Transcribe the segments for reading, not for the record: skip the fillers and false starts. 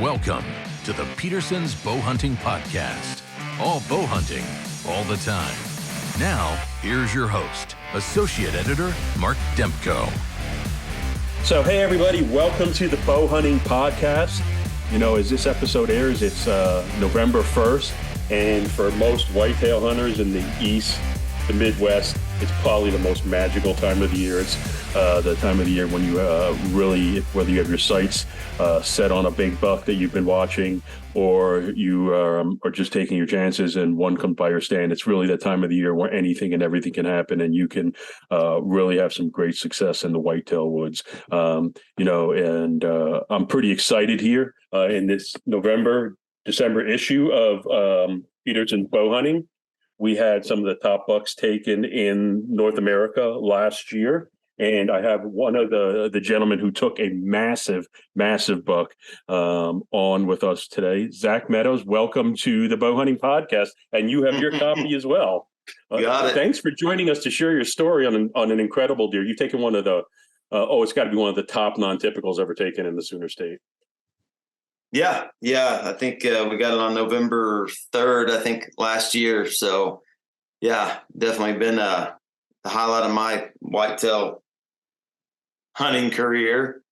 Welcome to the Petersen's Bowhunting Podcast. All bow hunting, all the time. Now, here's your host, Associate Editor Mark Demko. So, hey everybody, welcome to the Bowhunting Podcast. You know, as this episode airs, it's November 1st, and for most whitetail hunters in the East, the Midwest, it's probably the most magical time of the year. It's the time of the year when you really, whether you have your sights set on a big buck that you've been watching, or you are just taking your chances and one comes by your stand. It's really that time of the year where anything and everything can happen, and you can really have some great success in the whitetail woods. I'm pretty excited here in this December issue of Petersen Bowhunting. We had some of the top bucks taken in North America last year. And I have one of the gentlemen who took a massive buck on with us today. Zach Meadows, welcome to the Bowhunting Podcast. And you have your copy as well. Got it. Thanks for joining us to share your story on an incredible deer. You've taken one of the, it's got to be one of the top non-typicals ever taken in the Sooner State. Yeah. I think we got it on November 3rd, I think, last year. So, yeah, definitely been the highlight of my whitetail hunting career.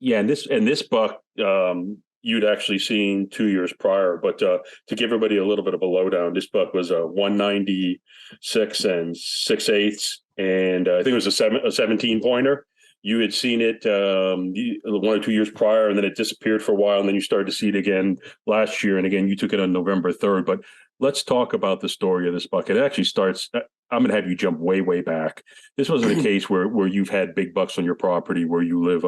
Yeah, and this buck you'd actually seen 2 years prior, but to give everybody a little bit of a lowdown, this buck was a 196 and 6/8, and I think it was a 17 pointer. You had seen it 1 or 2 years prior, and then it disappeared for a while, and then you started to see it again last year. And again, you took it on November 3rd. But let's talk about the story of this buck. It actually starts, I'm going to have you jump way back. This wasn't a case where you've had big bucks on your property where you live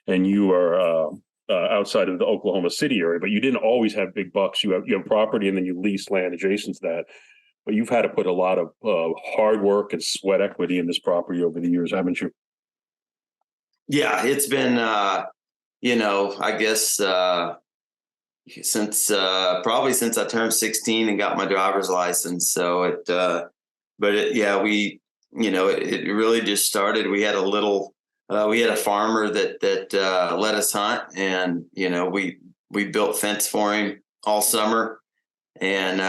and you are outside of the Oklahoma City area, but you didn't always have big bucks. You have property and then you lease land adjacent to that. But you've had to put a lot of hard work and sweat equity in this property over the years, haven't you? Yeah, it's been, I guess since I turned 16 and got my driver's license. So it really just started. We had we had a farmer that let us hunt, and, we built fence for him all summer, and,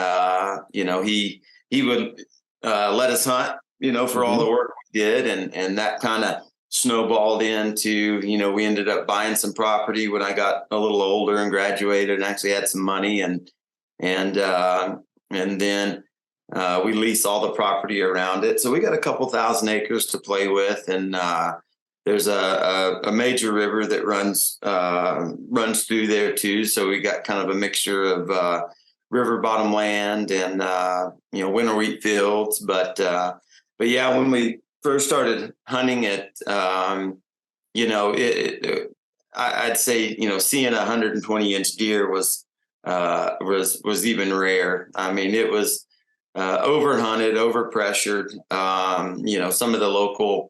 he would let us hunt, for all the work we did. And that kind of snowballed into, we ended up buying some property when I got a little older and graduated and actually had some money, and then we leased all the property around it. So we got a couple thousand acres to play with, and there's a major river that runs through there too. So we got kind of a mixture of river bottom land and winter wheat fields. But yeah, when we first started hunting it, I'd say, seeing a 120-inch deer was even rare. I mean, it was overhunted, overpressured. Some of the local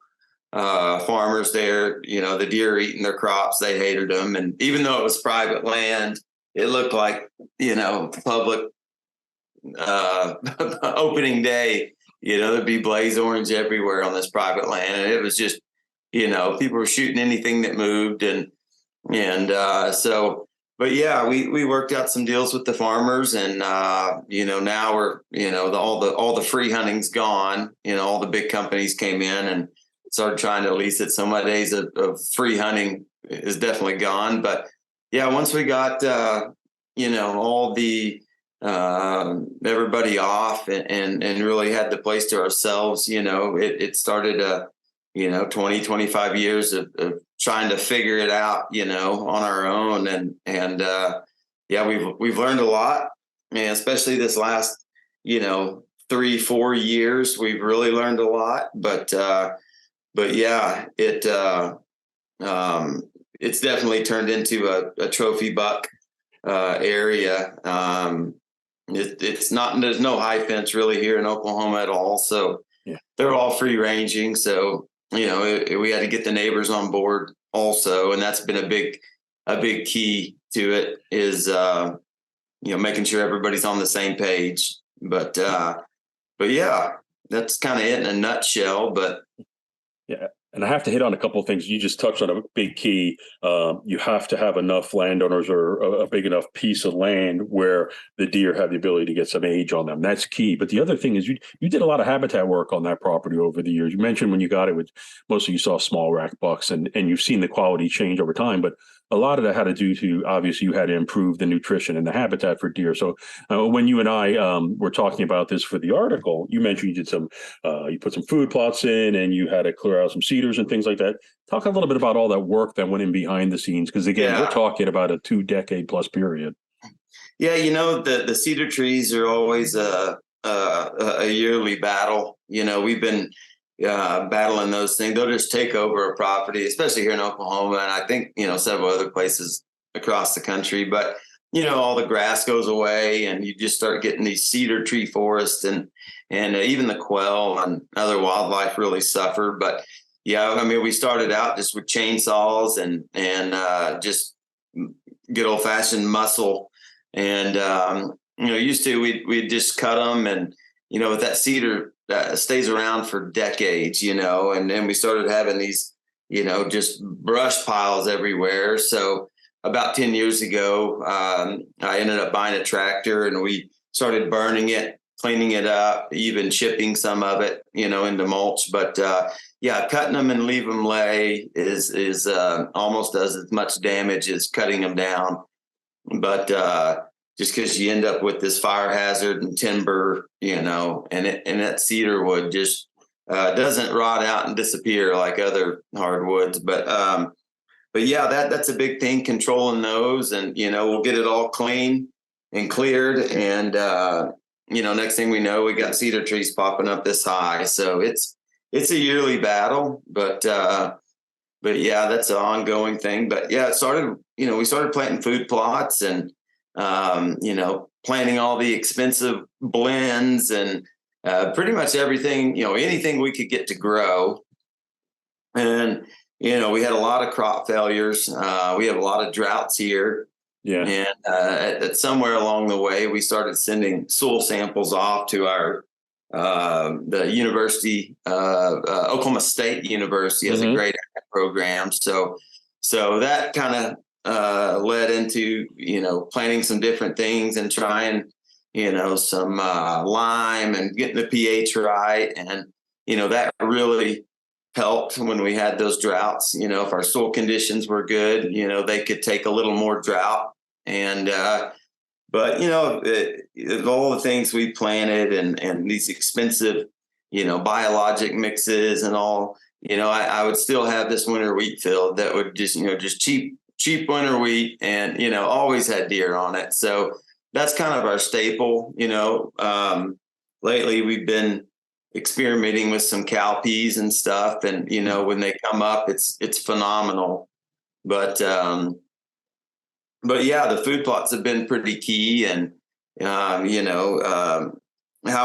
farmers there, the deer eating their crops, they hated them. And even though it was private land, it looked like, public opening day. There'd be blaze orange everywhere on this private land. And it was just, people were shooting anything that moved. But yeah, we worked out some deals with the farmers, and, now we're, all the free hunting's gone. All the big companies came in and started trying to lease it. So my days of free hunting is definitely gone. But yeah, once we got, all the, everybody off and really had the place to ourselves, it started 20, 25 years of trying to figure it out, on our own. And we've learned a lot, and especially this last, 3-4 years, we've really learned a lot. But yeah, it's definitely turned into a trophy buck area. It's not, there's no high fence really here in Oklahoma at all. So yeah, they're all free ranging. So, we had to get the neighbors on board also. And that's been a big key to it is, making sure everybody's on the same page. But yeah, that's kind of it in a nutshell. But yeah, And I have to hit on a couple of things. You just touched on a big key. You have to have enough landowners or a big enough piece of land where the deer have the ability to get some age on them. That's key. But the other thing is you did a lot of habitat work on that property over the years. You mentioned when you got it, with mostly you saw small rack bucks, and you've seen the quality change over time. But a lot of that had to do to, obviously, you had to improve the nutrition and the habitat for deer. So when you and I were talking about this for the article, you mentioned you did you put some food plots in, and you had to clear out some cedars and things like that. Talk a little bit about all that work that went in behind the scenes, because again, we're talking about a 2-decade plus period. Yeah, the cedar trees are always a yearly battle. We've been battling those things. They'll just take over a property, especially here in Oklahoma, and I think several other places across the country. But all the grass goes away, and you just start getting these cedar tree forests, and even the quail and other wildlife really suffer. But yeah, I mean, we started out just with chainsaws and just good old fashioned muscle, and we'd just cut them, and with that cedar stays around for decades, and then we started having these, just brush piles everywhere. So about 10 years ago, I ended up buying a tractor, and we started burning it, cleaning it up, even shipping some of it, into mulch. But cutting them and leave them lay is almost does as much damage as cutting them down. But just because you end up with this fire hazard and timber, and that cedar wood just doesn't rot out and disappear like other hardwoods. But yeah, that's a big thing, controlling those, and we'll get it all clean and cleared, and next thing we know, we got cedar trees popping up this high. So it's a yearly battle, but yeah, that's an ongoing thing. But yeah, it started, we started planting food plots, and planting all the expensive blends, and pretty much everything, anything we could get to grow. And we had a lot of crop failures. We have a lot of droughts here. Yeah. And at somewhere along the way, we started sending soil samples off to the university, Oklahoma State University has a great program. So that kind of led into, planting some different things and trying, some lime and getting the pH right. And, that really helped when we had those droughts. If our soil conditions were good, they could take a little more drought. And but all the things we planted and these expensive biologic mixes and all, I would still have this winter wheat field that would just cheap winter wheat, and always had deer on it. So that's kind of our staple. Lately we've been experimenting with some cowpeas and stuff, and when they come up, it's phenomenal. But yeah, the food plots have been pretty key, and how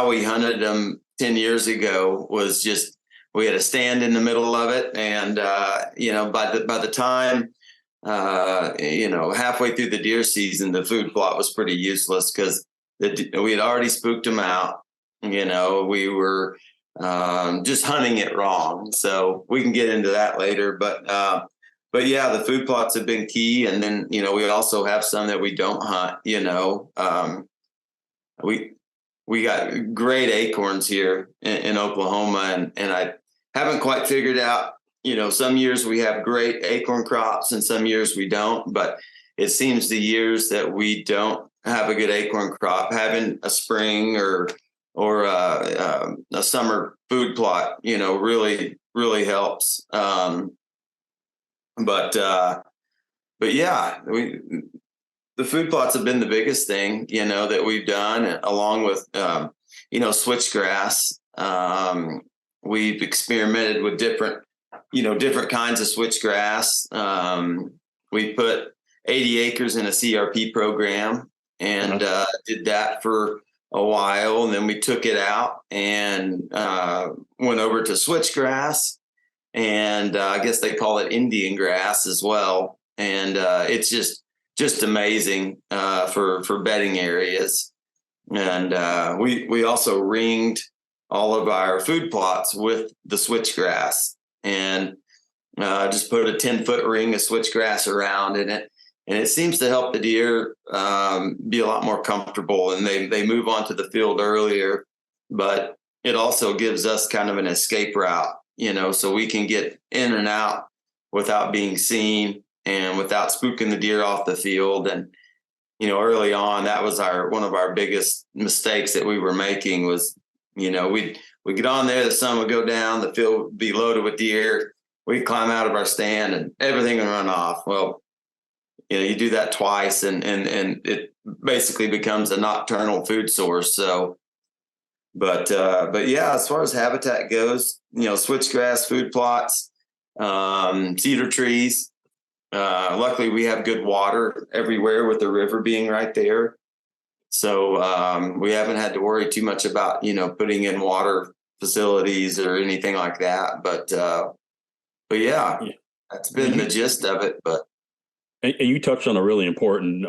we hunted them 10 years ago was just, we had a stand in the middle of it, and by the time halfway through the deer season, the food plot was pretty useless, because we had already spooked them out. We were just hunting it wrong. So we can get into that later, but yeah, the food plots have been key. And then, we also have some that we don't hunt. We got great acorns here in Oklahoma, and I haven't quite figured out, some years we have great acorn crops and some years we don't, but it seems the years that we don't have a good acorn crop, having a spring or a summer food plot, really, really helps. But yeah, the food plots have been the biggest thing, that we've done, along with, switchgrass. We've experimented with different kinds of switchgrass. We put 80 acres in a CRP program, and did that for a while. And then we took it out and went over to switchgrass, and I guess they call it Indian grass as well. And it's just amazing for bedding areas. And we also ringed all of our food plots with the switchgrass. And just put a 10-foot ring of switchgrass around in it. And it seems to help the deer be a lot more comfortable, and they move onto the field earlier. But it also gives us kind of an escape route, so we can get in and out without being seen and without spooking the deer off the field. And, early on, that was one of our biggest mistakes that we were making was, we'd get on there, the sun would go down, the field would be loaded with deer. We'd climb out of our stand and everything would run off. Well, you do that twice and it basically becomes a nocturnal food source. So, but yeah, as far as habitat goes, switchgrass, food plots, cedar trees. Luckily we have good water everywhere with the river being right there. So, we haven't had to worry too much about, putting in water facilities or anything like that. But yeah, that's been the gist of it. But and you touched on a really important,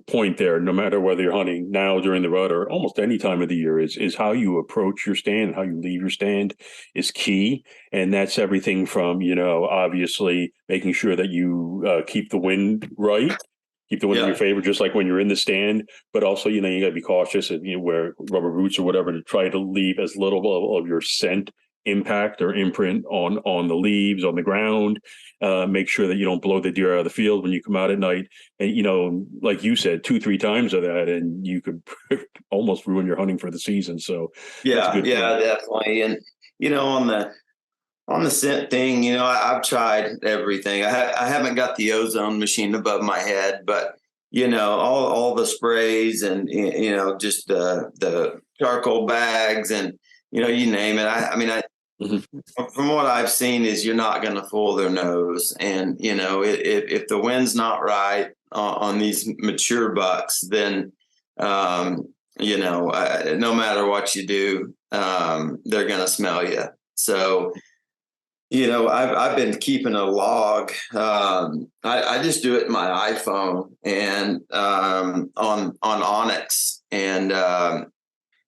point there. No matter whether you're hunting now during the rut or almost any time of the year, is how you approach your stand and how you leave your stand is key. And that's everything from, obviously making sure that you keep the wind right. Keep the wind in your favor, just like when you're in the stand. But also, you got to be cautious and wear rubber boots or whatever to try to leave as little of your scent impact or imprint on the leaves, on the ground. Make sure that you don't blow the deer out of the field when you come out at night. And, like you said, 2-3 times of that, and you could almost ruin your hunting for the season. So yeah, definitely. And, on the scent thing, I've tried everything. I haven't got the ozone machine above my head, but, all the sprays and, just the charcoal bags and, you name it. From what I've seen is you're not going to fool their nose. And, if the wind's not right on these mature bucks, then, no matter what you do, they're going to smell you. So, I've been keeping a log. I just do it in my iPhone and on Onyx, and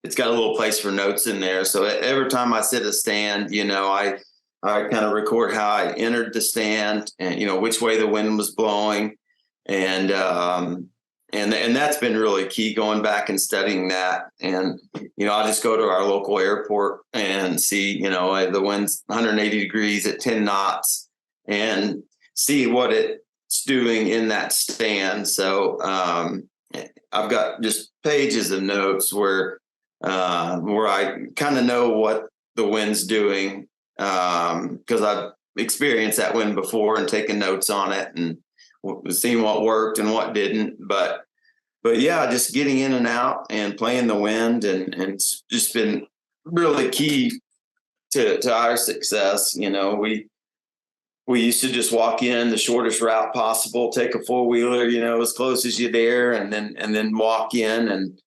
it's got a little place for notes in there. So every time I sit a stand, I kind of record how I entered the stand and which way the wind was blowing, and that's been really key, going back and studying that. And I'll just go to our local airport and see the wind's 180 degrees at 10 knots and see what it's doing in that stand. So I've got just pages of notes where I kind of know what the wind's doing because I've experienced that wind before and taken notes on it and seeing what worked and what didn't. But yeah, just getting in and out and playing the wind and it's just been really key to our success. We used to just walk in the shortest route possible, take a 4-wheeler, as close as you dare, and then walk in and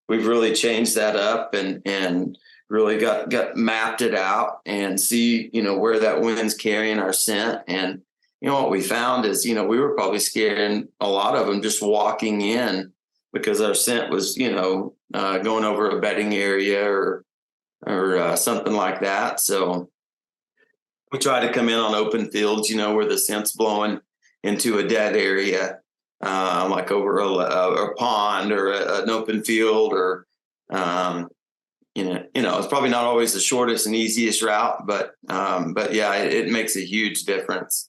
we've really changed that up and really got mapped it out and see, where that wind's carrying our scent. And, what we found is, we were probably scaring a lot of them just walking in because our scent was, going over a bedding area or something like that. So we try to come in on open fields, where the scent's blowing into a dead area. Like over a pond or an open field or, it's probably not always the shortest and easiest route, but yeah, it makes a huge difference.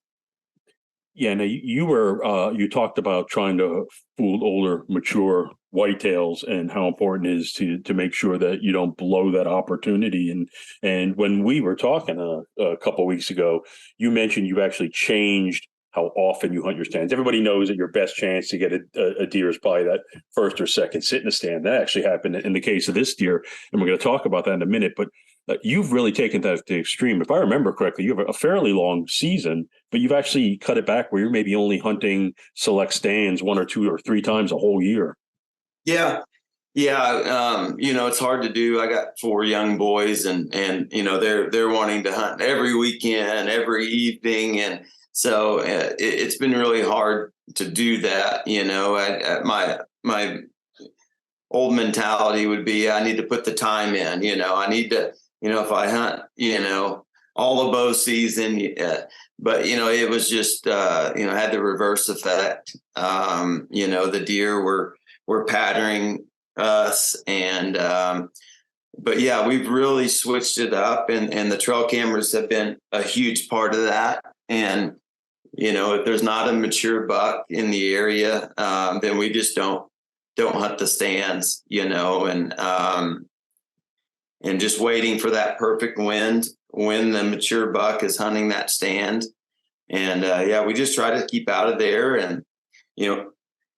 Yeah. Now you talked about trying to fool older, mature whitetails and how important it is to make sure that you don't blow that opportunity. And when we were talking a couple of weeks ago, you mentioned you've actually changed how often you hunt your stands. Everybody knows that your best chance to get a deer is probably that first or second sit in the stand. That actually happened in the case of this deer, and we're going to talk about that in a minute. But you've really taken that to the extreme. If I remember correctly, you have a fairly long season, but you've actually cut it back where you're maybe only hunting select stands 1 or 2 or 3 times a whole year. Yeah. It's hard to do. I got 4 young boys and they're wanting to hunt every weekend, every evening. And so it's been really hard to do that. My old mentality would be, I need to put the time in, I need to if I hunt, all of bow season, but it was just, had the reverse effect. The deer were patterning us, and but yeah, we've really switched it up, and the trail cameras have been a huge part of that. And if there's not a mature buck in the area, then we just don't hunt the stands, and just waiting for that perfect wind when the mature buck is hunting that stand. And we just try to keep out of there. And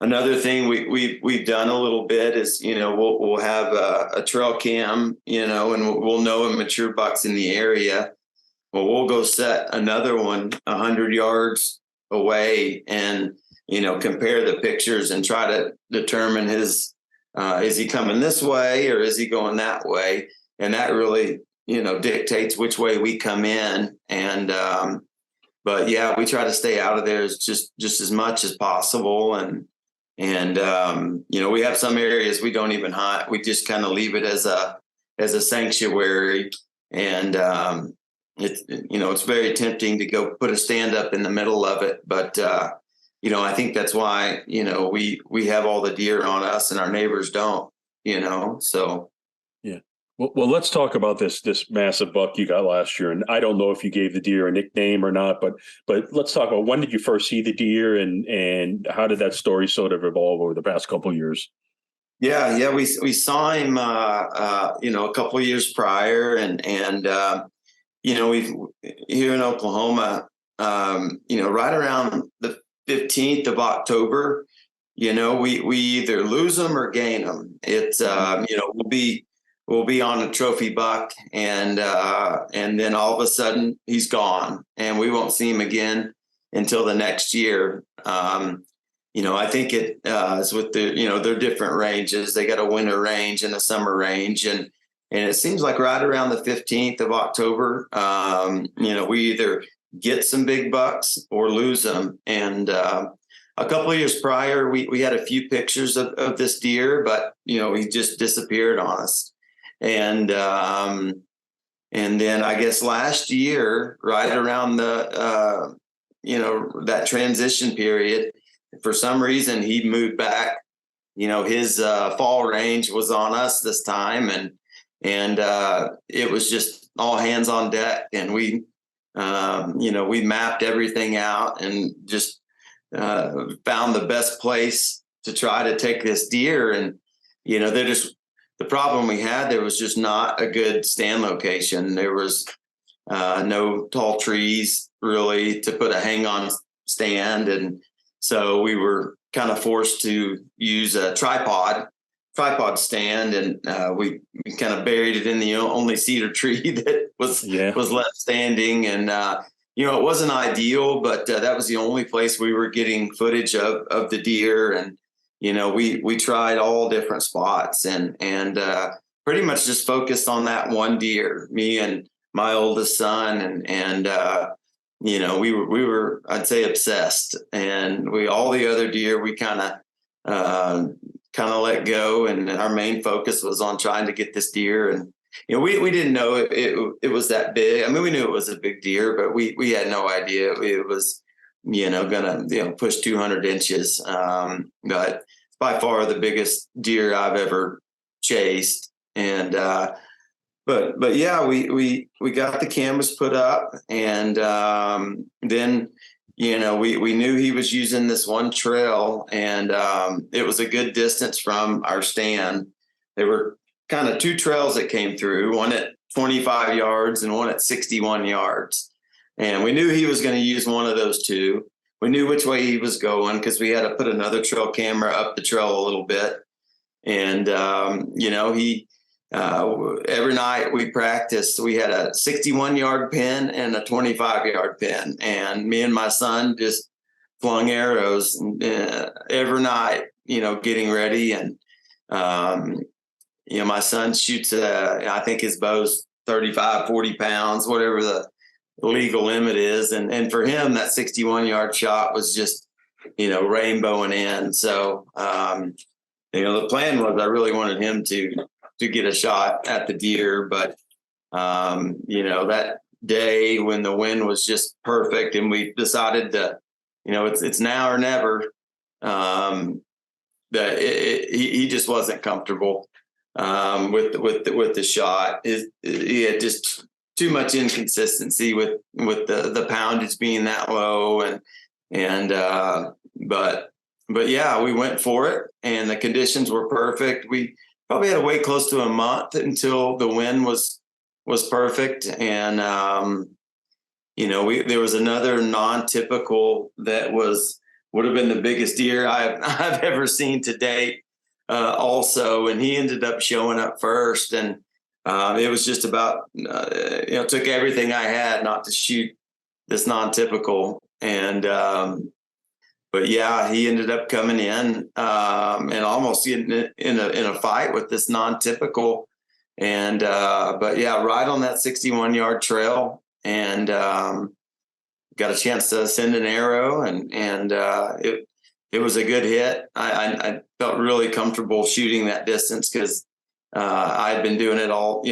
another thing we've done a little bit is we'll have a trail cam, and we'll know a mature buck's in the area. Well, we'll go set another one 100 yards away and compare the pictures and try to determine is he coming this way or is he going that way. And that really, dictates which way we come in. And, but yeah, we try to stay out of there just as much as possible. And we have some areas we don't even hunt. We just kind of leave it as a sanctuary. And, it's very tempting to go put a stand up in the middle of it. But, I think that's why, we have all the deer on us and our neighbors don't, so. Yeah. Well, let's talk about this massive buck you got last year. And I don't know if you gave the deer a nickname or not, but let's talk about when did you first see the deer and how did that story sort of evolve over the past couple of years? Yeah. We saw him, a couple of years prior and we've here in Oklahoma, right around the 15th of October, we either lose them or gain them. It's, we'll be on a trophy buck and then all of a sudden he's gone and we won't see him again until the next year. I think it is with their different ranges. They got a winter range and a summer range. And it seems like right around the 15th of October, we either get some big bucks or lose them. And a couple of years prior, we had a few pictures of this deer, but, he just disappeared on us. And then I guess last year, right around the, that transition period, for some reason he moved back, his fall range was on us this time. And it was just all hands on deck. And we mapped everything out and just found the best place to try to take this deer. And, the problem we had, there was just not a good stand location. There was no tall trees really to put a hang on stand. And so we were kind of forced to use a tripod stand. And we kind of buried it in the only cedar tree that was left standing. And, it wasn't ideal, but that was the only place we were getting footage of the deer. And, we tried all different spots and pretty much just focused on that one deer, me and my oldest son. And we were, I'd say, obsessed. And all the other deer, we kind of let go. And our main focus was on trying to get this deer. And, we didn't know it was that big. I mean, we knew it was a big deer, but we had no idea it was, gonna, push 200 inches. But it's by far the biggest deer I've ever chased. And, but yeah, we got the cameras put up and, then, we knew he was using this one trail and, it was a good distance from our stand. There were kind of two trails that came through, one at 25 yards and one at 61 yards. And we knew he was going to use one of those two. We knew which way he was going because we had to put another trail camera up the trail a little bit. And, he, every night we practiced, we had a 61-yard pin and a 25-yard pin. And me and my son just flung arrows every night, getting ready. And, my son shoots, I think his bow's 35, 40 pounds, whatever the legal limit is. And for him, that 61-yard shot was just, rainbowing in. So, the plan was I really wanted him to get a shot at the deer, but That day when the wind was just perfect, and we decided to, it's now or never. That he just wasn't comfortable with the shot. He had just too much inconsistency with the poundage being that low, but yeah, we went for it, and the conditions were perfect. We probably had to wait close to a month until the wind was perfect, and there was another non-typical that would have been the biggest deer I've ever seen to date, also, and he ended up showing up first, and it was just about took everything I had not to shoot this non-typical, and but yeah, he ended up coming in and almost getting in a fight with this non-typical, and but yeah, right on that 61-yard trail, and got a chance to send an arrow, and it was a good hit. I felt really comfortable shooting that distance because I'd been doing it all,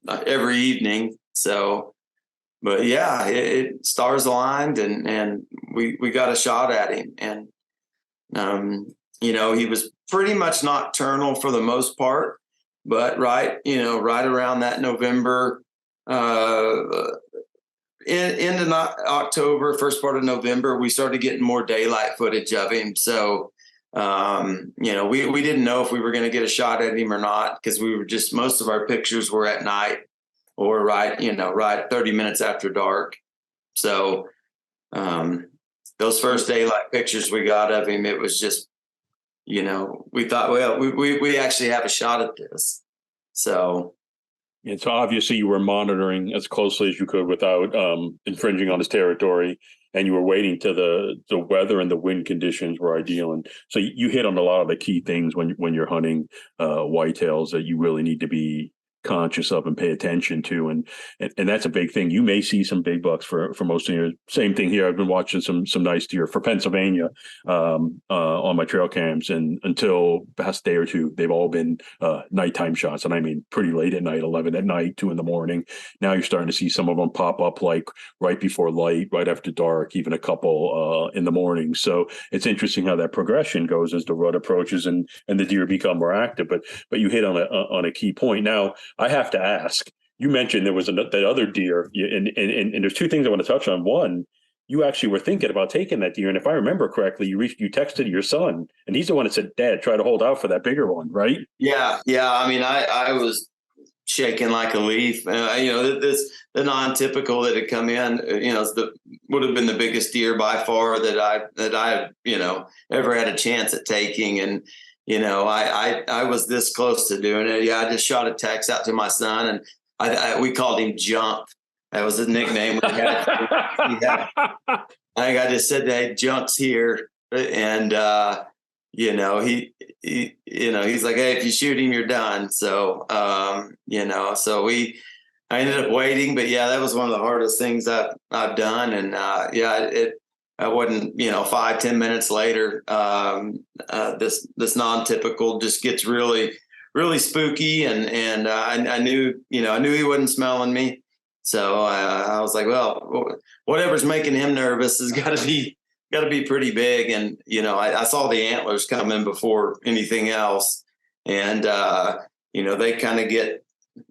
every evening. So, but yeah, stars aligned, and we got a shot at him, and he was pretty much nocturnal for the most part, but right around that November, into October, first part of November, we started getting more daylight footage of him. So, we didn't know if we were going to get a shot at him or not, because most of our pictures were at night or right 30 minutes after dark. So, those first daylight pictures we got of him, it was just, we thought, well, we actually have a shot at this. So. And so obviously you were monitoring as closely as you could without infringing on his territory, and you were waiting till the weather and the wind conditions were ideal. And so you hit on a lot of the key things when you're hunting whitetails that you really need to be conscious of and pay attention to, and that's a big thing. You may see some big bucks for most of you. Same thing here. I've been watching some nice deer for Pennsylvania on my trail cams, and until the past day or two, they've all been nighttime shots, and I mean pretty late at night, 11 at night, 2 a.m. Now you're starting to see some of them pop up like right before light, right after dark, even a couple in the morning. So it's interesting how that progression goes as the rut approaches and the deer become more active. But you hit on a key point. Now I have to ask, you mentioned there was that other deer, and there's two things I want to touch on. One, you actually were thinking about taking that deer, and if I remember correctly, you texted your son, and he's the one that said, "Dad, try to hold out for that bigger one," right? Yeah. I mean, I was shaking like a leaf. The non-typical that had come in, would have been the biggest deer by far that I ever had a chance at taking, and. I was this close to doing it. Yeah, I just shot a text out to my son, and we called him Junk. That was his nickname. I think I just said, "Hey, Junk's here," and he's like, "Hey, if you shoot him, you're done." So so I ended up waiting, but yeah, that was one of the hardest things I've done, and I wasn't, 5-10 minutes later, this non-typical just gets really, really spooky. And I knew he wasn't smelling me. So I was like, well, whatever's making him nervous has got to be pretty big. And, I saw the antlers coming before anything else. And, they kind of get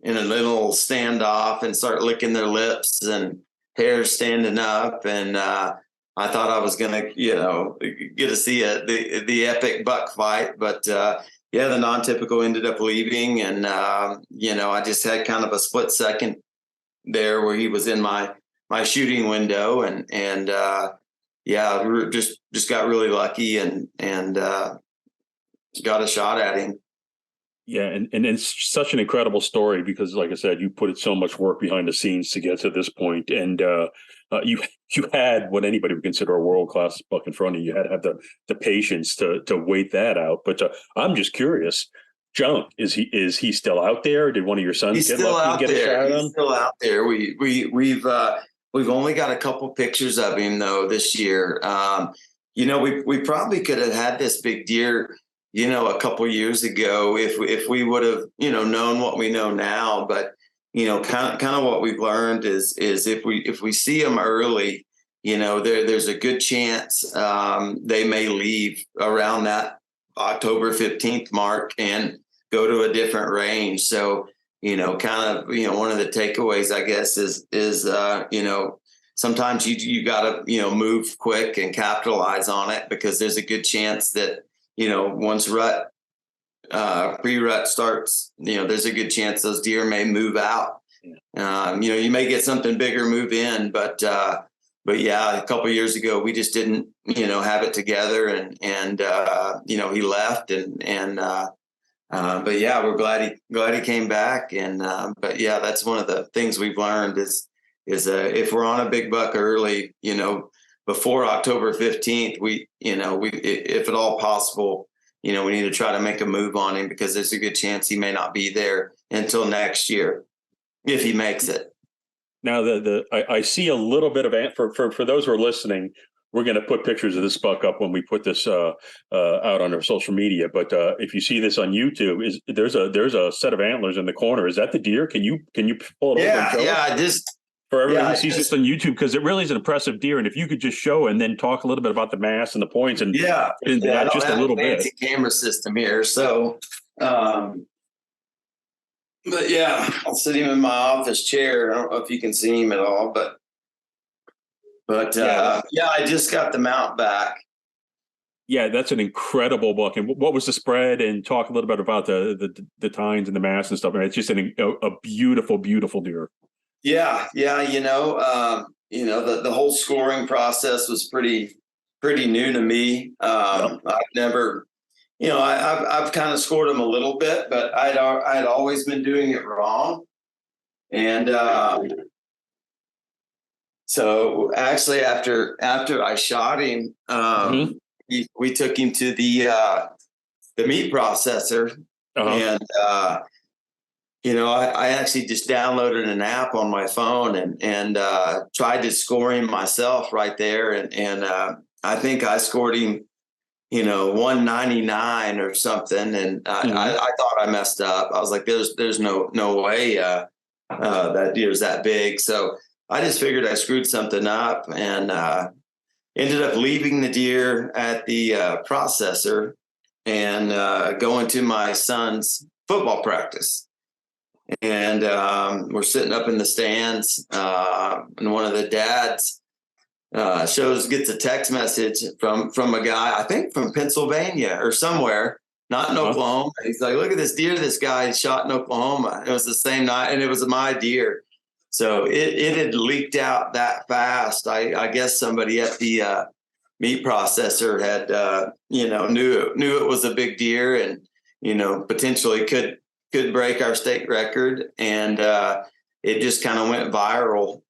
in a little standoff and start licking their lips and hair standing up. And, I thought I was going to, get to see the epic buck fight, but the non-typical ended up leaving, and I just had kind of a split second there where he was in my shooting window, and just got really lucky and got a shot at him. Yeah, and it's such an incredible story because, like I said, you put so much work behind the scenes to get to this point, and you had what anybody would consider a world-class buck in front of you. You had to have the patience to wait that out. But I'm just curious, Junk, is he still out there? Did one of your sons get lucky and get a shot at him? He's still out there. We've only got a couple pictures of him though this year. We probably could have had this big deer, a couple years ago if we would have, known what we know now. But, kind of what we've learned is if we see them early, there's a good chance they may leave around that October 15th mark and go to a different range. So, kind of, one of the takeaways, I guess, is sometimes you got to, move quick and capitalize on it, because there's a good chance that, once pre-rut starts, there's a good chance those deer may move out. You may get something bigger move in, but yeah, a couple of years ago, we just didn't, have it together, and he left, but yeah, we're glad he came back. But yeah, that's one of the things we've learned is if we're on a big buck early, before October 15th, if at all possible, we need to try to make a move on him, because there's a good chance he may not be there until next year if he makes it. Now, I see a little bit of for those who are listening. We're going to put pictures of this buck up when we put this out on our social media. But if you see this on YouTube, there's a set of antlers in the corner. Is that the deer? Can you pull it over and show us? For everyone who sees this on YouTube, because it really is an impressive deer. And if you could just show and then talk a little bit about the mass and the points and into that just a little bit. Camera system here, so. But yeah, I'll sit him in my office chair. I don't know if you can see him at all, but I just got the mount back. Yeah, that's an incredible buck. And what was the spread? And talk a little bit about the tines and the mass and stuff. I mean, it's just a beautiful, beautiful deer. Yeah. The whole scoring process was pretty new to me. I've never, I've kind of scored them a little bit, but I'd always been doing it wrong. And so actually after I shot him, we took him to the meat processor, and I actually just downloaded an app on my phone and tried to score him myself right there, and I think I scored him 199 or something, and I thought I messed up. I was like, there's no way that deer's that big. So I just figured I screwed something up, and ended up leaving the deer at the processor and going to my son's football practice. And we're sitting up in the stands, and one of the dads gets a text message from a guy, I think from Pennsylvania or somewhere, not in Oklahoma. He's like, look at this deer this guy shot in Oklahoma. It was the same night, and it was my deer. So it had leaked out that fast. I guess somebody at the meat processor had knew it was a big deer, and potentially could break our state record, and it just kind of went viral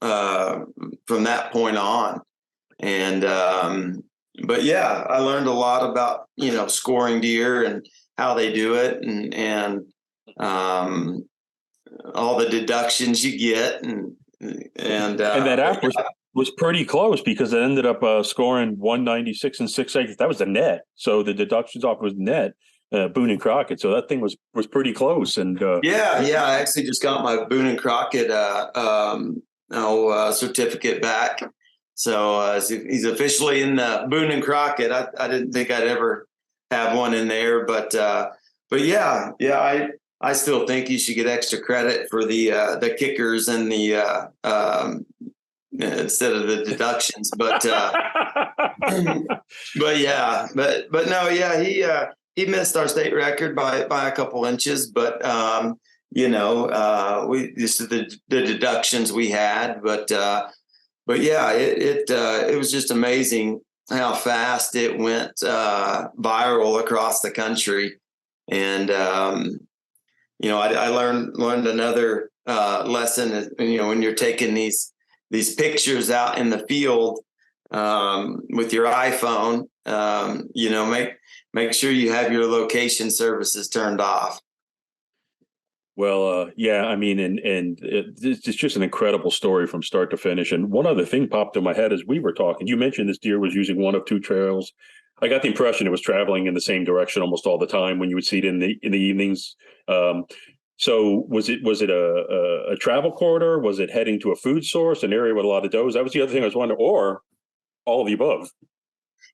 from that point on. And but yeah, I learned a lot about scoring deer and how they do it, and all the deductions you get, and that app was pretty close, because it ended up scoring 196 and 6/8. That was the net, so the deductions off was net. Boone and Crockett, so that thing was pretty close. And I actually just got my Boone and Crockett certificate back, so he's officially in the Boone and Crockett. I didn't think I'd ever have one in there, but yeah, I still think you should get extra credit for the kickers and the instead of the deductions, but he missed our state record by a couple inches, but we just the deductions we had, but yeah, it was just amazing how fast it went viral across the country. And I learned another lesson, when you're taking these pictures out in the field with your iPhone, make sure you have your location services turned off. Well, I mean, and it's just an incredible story from start to finish. And one other thing popped in my head as we were talking. You mentioned this deer was using one of two trails. I got the impression it was traveling in the same direction almost all the time when you would see it in the evenings. So was it a travel corridor? Was it heading to a food source, an area with a lot of does? That was the other thing I was wondering, or all of the above?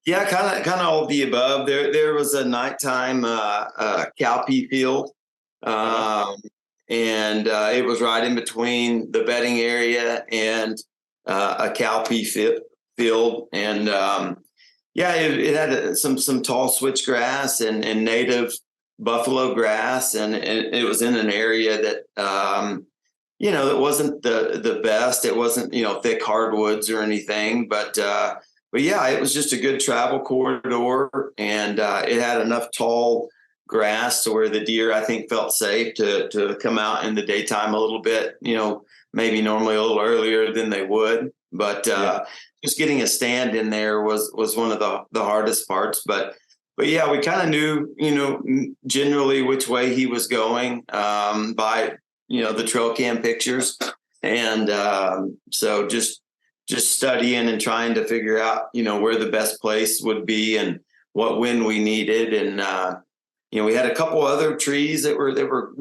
Yeah, kind of all of the above. There was a nighttime cowpea field, um, and it was right in between the bedding area and a field, and yeah, it had some tall switchgrass and native buffalo grass, and it was in an area that that wasn't the best. It wasn't thick hardwoods or anything, but yeah, it was just a good travel corridor, and it had enough tall grass to where the deer, I think, felt safe to come out in the daytime a little bit. Maybe normally a little earlier than they would, but just getting a stand in there was one of the hardest parts. But yeah, we kind of knew generally which way he was going by the trail cam pictures, and so just studying and trying to figure out where the best place would be and what wind we needed. And we had a couple other trees that would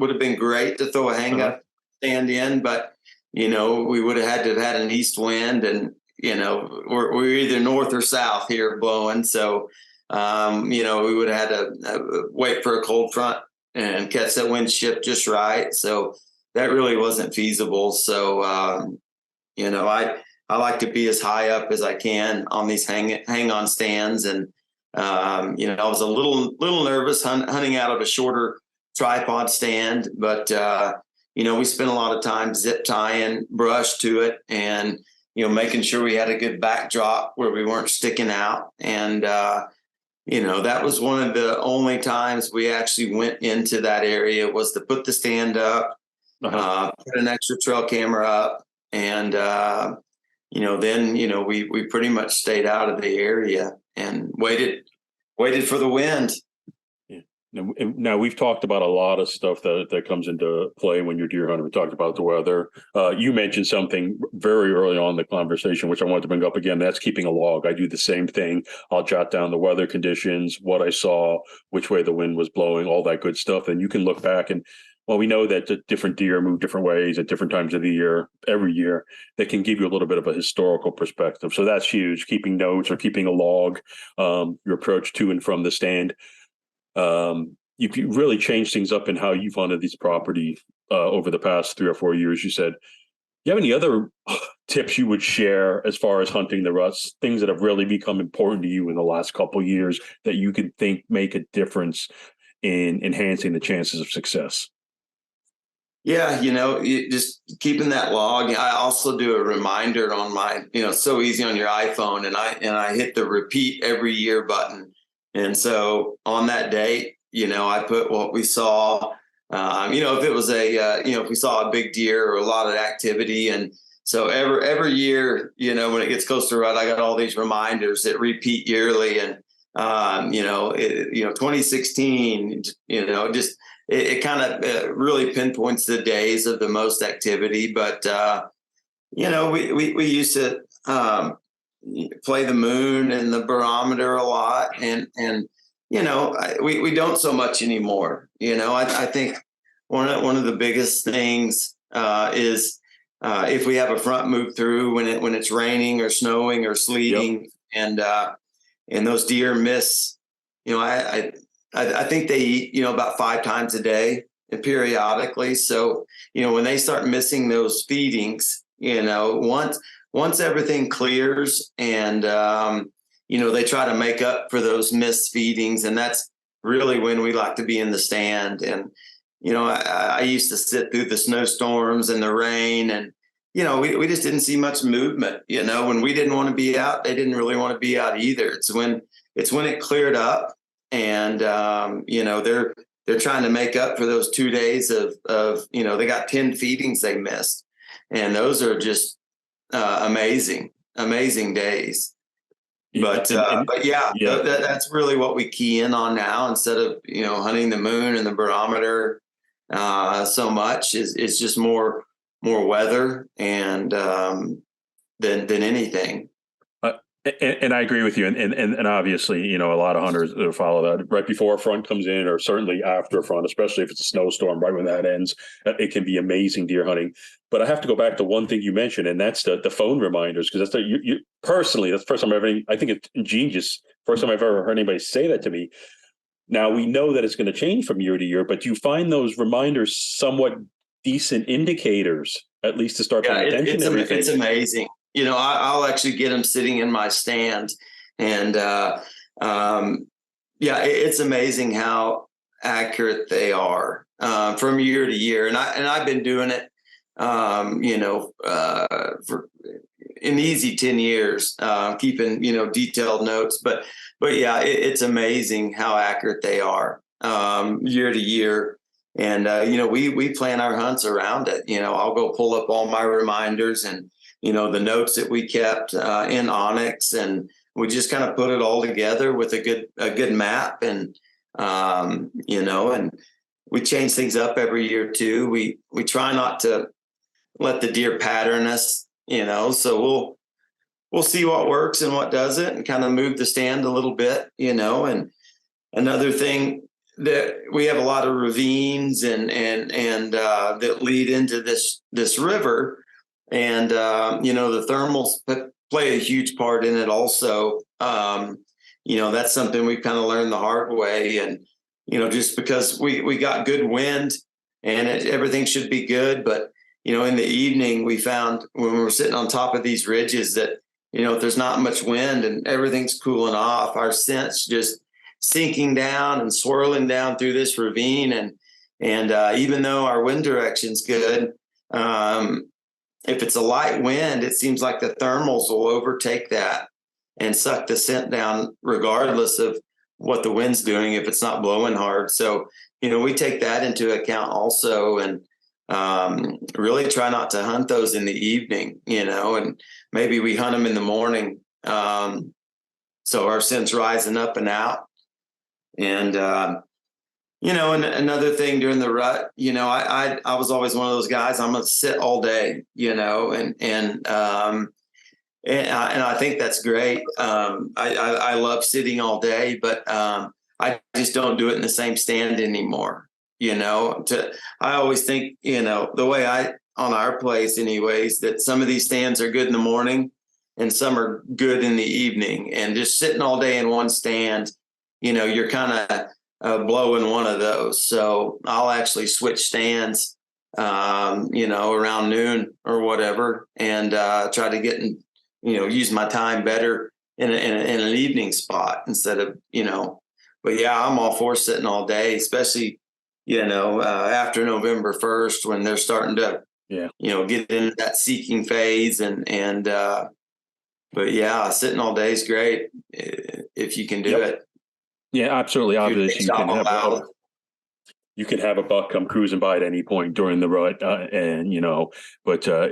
have been great to throw a hang up stand in, but we would have had to have had an east wind, and we're either north or south here blowing, so we would have had to wait for a cold front and catch that wind shift just right. So that really wasn't feasible. So I like to be as high up as I can on these hang on stands. And, I was a little nervous hunting out of a shorter tripod stand, but, we spent a lot of time zip tying brush to it and, making sure we had a good backdrop where we weren't sticking out. And, that was one of the only times we actually went into that area, was to put the stand up, put an extra trail camera up, and, then, we pretty much stayed out of the area and waited for the wind. Yeah. Now we've talked about a lot of stuff that comes into play when you're deer hunting. We talked about the weather. You mentioned something very early on in the conversation, which I wanted to bring up again. That's keeping a log. I do the same thing. I'll jot down the weather conditions, what I saw, which way the wind was blowing, all that good stuff. And you can look back and, well, we know that the different deer move different ways at different times of the year, every year. That can give you a little bit of a historical perspective. So that's huge, keeping notes or keeping a log, your approach to and from the stand. You can really change things up in how you've hunted these property over the past 3 or 4 years. You said, you have any other tips you would share as far as hunting the ruts, things that have really become important to you in the last couple of years that you can think make a difference in enhancing the chances of success? Yeah, just keeping that log. I also do a reminder on my, it's so easy on your iPhone, and I hit the repeat every year button. And so on that date, I put what we saw. If it was if we saw a big deer or a lot of activity, and so every year, when it gets close to rut, I got all these reminders that repeat yearly, and 2016, just. It kind of really pinpoints the days of the most activity. But, we used to play the moon and the barometer a lot. And we don't so much anymore. I think one of the biggest things is if we have a front move through when it's raining or snowing or sleeting, and those deer miss, I think they eat, about 5 times a day and periodically. So, when they start missing those feedings, once everything clears and, they try to make up for those missed feedings. And that's really when we like to be in the stand. And, I used to sit through the snowstorms and the rain, and, we just didn't see much movement. When we didn't want to be out, they didn't really want to be out either. It's when it cleared up. And, they're trying to make up for those 2 days of they got 10 feedings they missed. And those are just amazing days. But yeah, that's really what we key in on now, instead of, hunting the moon and the barometer so much. It's just more weather and than anything. And I agree with you. And obviously, you know, a lot of hunters follow that right before a front comes in, or certainly after a front, especially if it's a snowstorm, right when that ends. It can be amazing deer hunting. But I have to go back to one thing you mentioned, and that's the phone reminders, because you personally, that's the first time I've ever, I think it's ingenious. First time I've ever heard anybody say that to me. Now we know that it's going to change from year to year, but you find those reminders somewhat decent indicators, at least to start paying attention to everything. It's amazing. You know, I'll actually get them sitting in my stand, and it's amazing how accurate they are from year to year. And I've been doing it, for an easy 10 years, keeping detailed notes. But yeah, it's amazing how accurate they are year to year. And we plan our hunts around it. I'll go pull up all my reminders and the notes that we kept in Onyx, and we just kind of put it all together with a good map. And and we change things up every year too. We try not to let the deer pattern us, so we'll see what works and what doesn't, and kind of move the stand a little bit, and another thing, that we have a lot of ravines and that lead into this river, and the thermals play a huge part in it also. That's something we kind of learned the hard way, and just because we got good wind and everything should be good, but in the evening we found when we were sitting on top of these ridges that if there's not much wind and everything's cooling off, our scent's just sinking down and swirling down through this ravine. And even though our wind direction's good, if it's a light wind, it seems like the thermals will overtake that and suck the scent down regardless of what the wind's doing, if it's not blowing hard. So, we take that into account also, and really try not to hunt those in the evening, and maybe we hunt them in the morning. So our scent's rising up and out. And, and another thing during the rut, I was always one of those guys, I'm going to sit all day, and I think that's great. I love sitting all day, but I just don't do it in the same stand anymore. I always think, the way on our place anyways, that some of these stands are good in the morning and some are good in the evening, and just sitting all day in one stand, you're kind of blowing one of those. So I'll actually switch stands, around noon or whatever, and try to get use my time better in an evening spot instead of, but yeah, I'm all for sitting all day, especially, after November 1st, when they're starting to, get into that seeking phase, but yeah, sitting all day is great if you can do it. Yeah, absolutely. Obviously, you can have a buck come cruising by at any point during the rut, but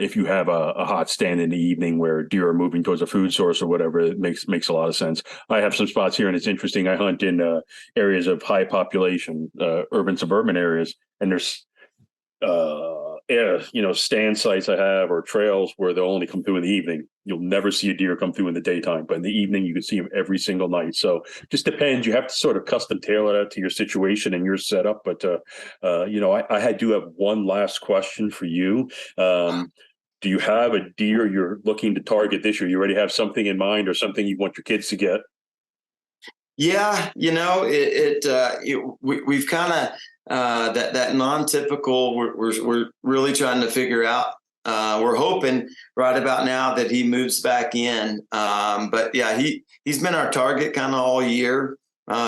if you have a hot stand in the evening where deer are moving towards a food source or whatever, it makes a lot of sense. I have some spots here, and it's interesting. I hunt in areas of high population, urban, suburban areas, and there's stand sites I have, or trails where they'll only come through in the evening. You'll never see a deer come through in the daytime, but in the evening you can see them every single night. So just depends. You have to sort of custom tailor that to your situation and your setup. But I do have one last question for you. Do you have a deer you're looking to target this year? You already have something in mind, or something you want your kids to get? Yeah, we've kind of that non-typical. We're really trying to figure out. We're hoping right about now that he moves back in. But yeah, he's been our target kind of all year.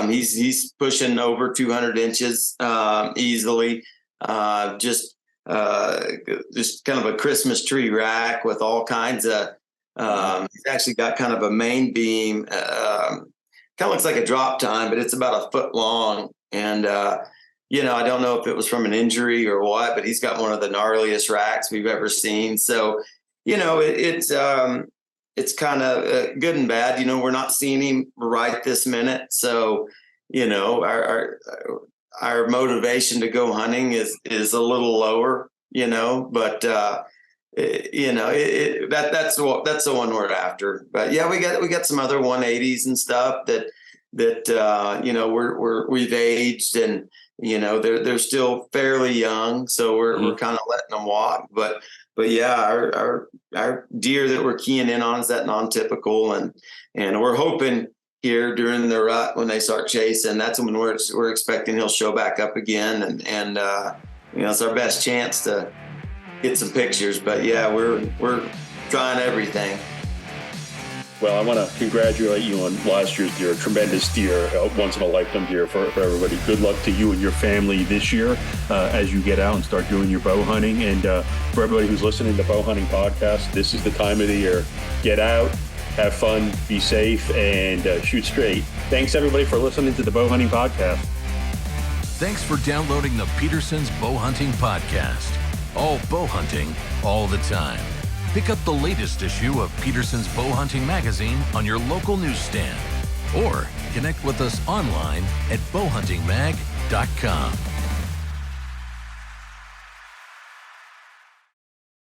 He's pushing over 200 inches easily. Just kind of a Christmas tree rack with all kinds of. He's actually got kind of a main beam. Kind of looks like a drop tine, but it's about a foot long. And, I don't know if it was from an injury or what, but he's got one of the gnarliest racks we've ever seen. So, it's kind of good and bad. We're not seeing him right this minute. So, our motivation to go hunting is a little lower, but that's the one we're after. But yeah, we got some other 180s and stuff that we've aged, and they're still fairly young, so we're kind of letting them walk. But yeah, our deer that we're keying in on is that non-typical, and we're hoping here during the rut when they start chasing, that's when we're expecting he'll show back up again, and it's our best chance to get some pictures. But yeah, we're trying everything. Well, I want to congratulate you on last year's deer, a tremendous deer, once in a lifetime deer for everybody. Good luck to you and your family this year as you get out and start doing your bow hunting. And for everybody who's listening to the Bow Hunting Podcast, this is the time of the year. Get out, have fun, be safe, and shoot straight. Thanks, everybody, for listening to the Bow Hunting Podcast. Thanks for downloading the Petersen's Bow Hunting Podcast. All bow hunting, all the time. Pick up the latest issue of Petersen's Bow Hunting magazine on your local newsstand, or connect with us online at bowhuntingmag.com.